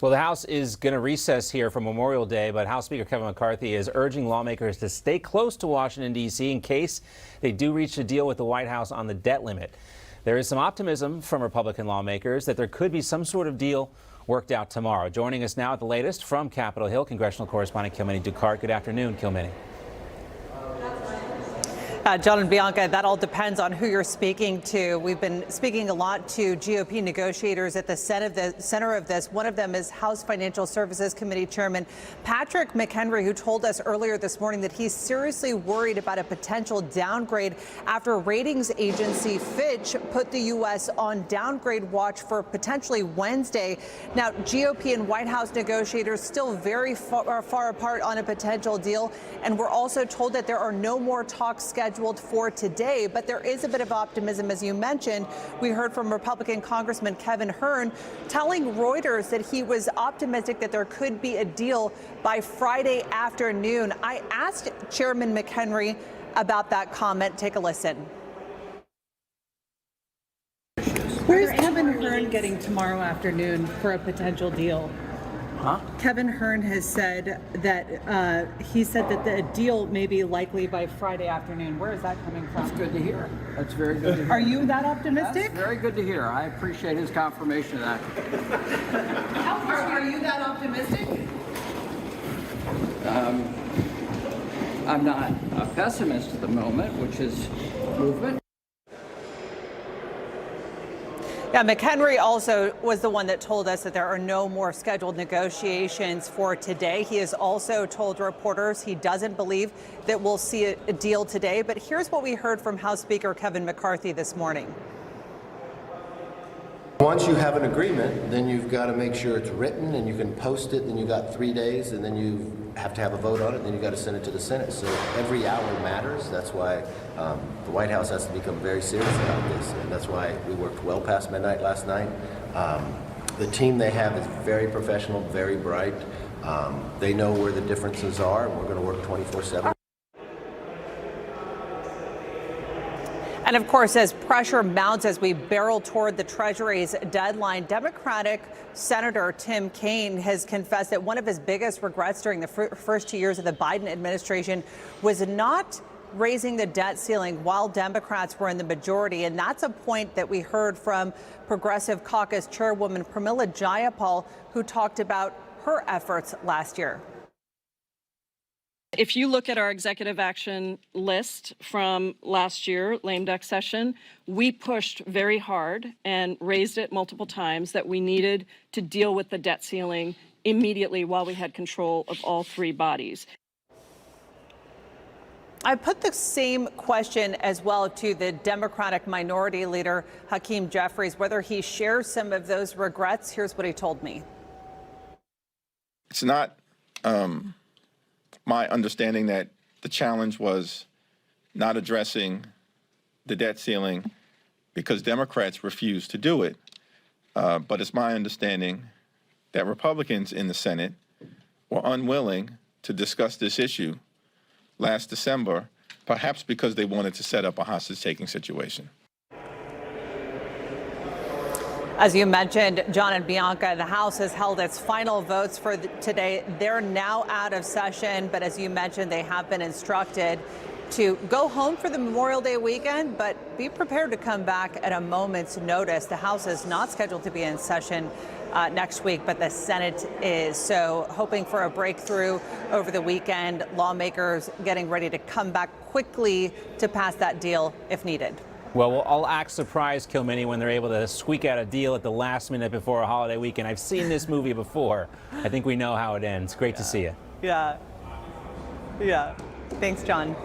Well, the House is going to recess here for Memorial Day, but House Speaker Kevin McCarthy is urging lawmakers to stay close to Washington, D.C. in case they do reach a deal with the White House on the debt limit. There is some optimism from Republican lawmakers that there could be some sort of deal worked out tomorrow. Joining us now at the latest from Capitol Hill, congressional correspondent Kilmeny Duchardt. Good afternoon, Kilmeny. John and Bianca, that all depends on who you're speaking to. We've been speaking a lot to GOP negotiators at the center of this. One of them is House Financial Services Committee Chairman Patrick McHenry, who told us earlier this morning that he's seriously worried about a potential downgrade after ratings agency Fitch put the U.S. on downgrade watch for potentially Wednesday. Now, GOP and White House negotiators still very far apart on a potential deal. And we're also told that there are no more talks scheduled for today, but there is a bit of optimism, as you mentioned. We heard from Republican Congressman Kevin Hern telling Reuters that he was optimistic that there could be a deal by Friday afternoon. I asked Chairman McHenry about that comment. Take a listen. Where's Kevin Hern getting tomorrow afternoon for a potential deal? Kevin Hern has said that he said that the deal may be likely by Friday afternoon. Where is that coming from? That's good to hear. That's very good to hear. Are you that optimistic? That's very good to hear. I appreciate his confirmation of that. Are you that optimistic? I'm not a pessimist at the moment, which is movement. Yeah, McHenry also was the one that told us that there are no more scheduled negotiations for today. He has also told reporters he doesn't believe that we'll see a deal today. But here's what we heard from House Speaker Kevin McCarthy this morning. Once you have an agreement, then you've got to make sure it's written and you can post it, then you got 3 days, and then you have to have a vote on it, and then you got to send it to the Senate. So every hour matters. That's why the White House has to become very serious about this, and that's why we worked well past midnight last night. The team they have is very professional, very bright. They know where the differences are, and we're going to work 24/7. And of course, as pressure mounts as we barrel toward the Treasury's deadline, Democratic Senator Tim Kaine has confessed that one of his biggest regrets during the first 2 years of the Biden administration was not raising the debt ceiling while Democrats were in the majority. And that's a point that we heard from Progressive Caucus Chairwoman Pramila Jayapal, who talked about her efforts last year. If you look at our executive action list from last year, lame duck session, we pushed very hard and raised it multiple times that we needed to deal with the debt ceiling immediately while we had control of all three bodies. I put the same question as well to the Democratic Minority Leader, Hakeem Jeffries, whether he shares some of those regrets. Here's what he told me. It's not my understanding that the challenge was not addressing the debt ceiling because Democrats refused to do it. But it's my understanding that Republicans in the Senate were unwilling to discuss this issue last December, perhaps because they wanted to set up a hostage-taking situation. As you mentioned, John and Bianca, the House has held its final votes for today. They're now out of session, but as you mentioned, they have been instructed to go home for the Memorial Day weekend, but be prepared to come back at a moment's notice. The House is not scheduled to be in session next week, but the Senate is. So hoping for a breakthrough over the weekend, lawmakers getting ready to come back quickly to pass that deal if needed. Well, we'll all act surprised, Kilmeny, when they're able to squeak out a deal at the last minute before a holiday weekend. I've seen this movie before. I think we know how it ends. Great to see you. Yeah. Thanks, John.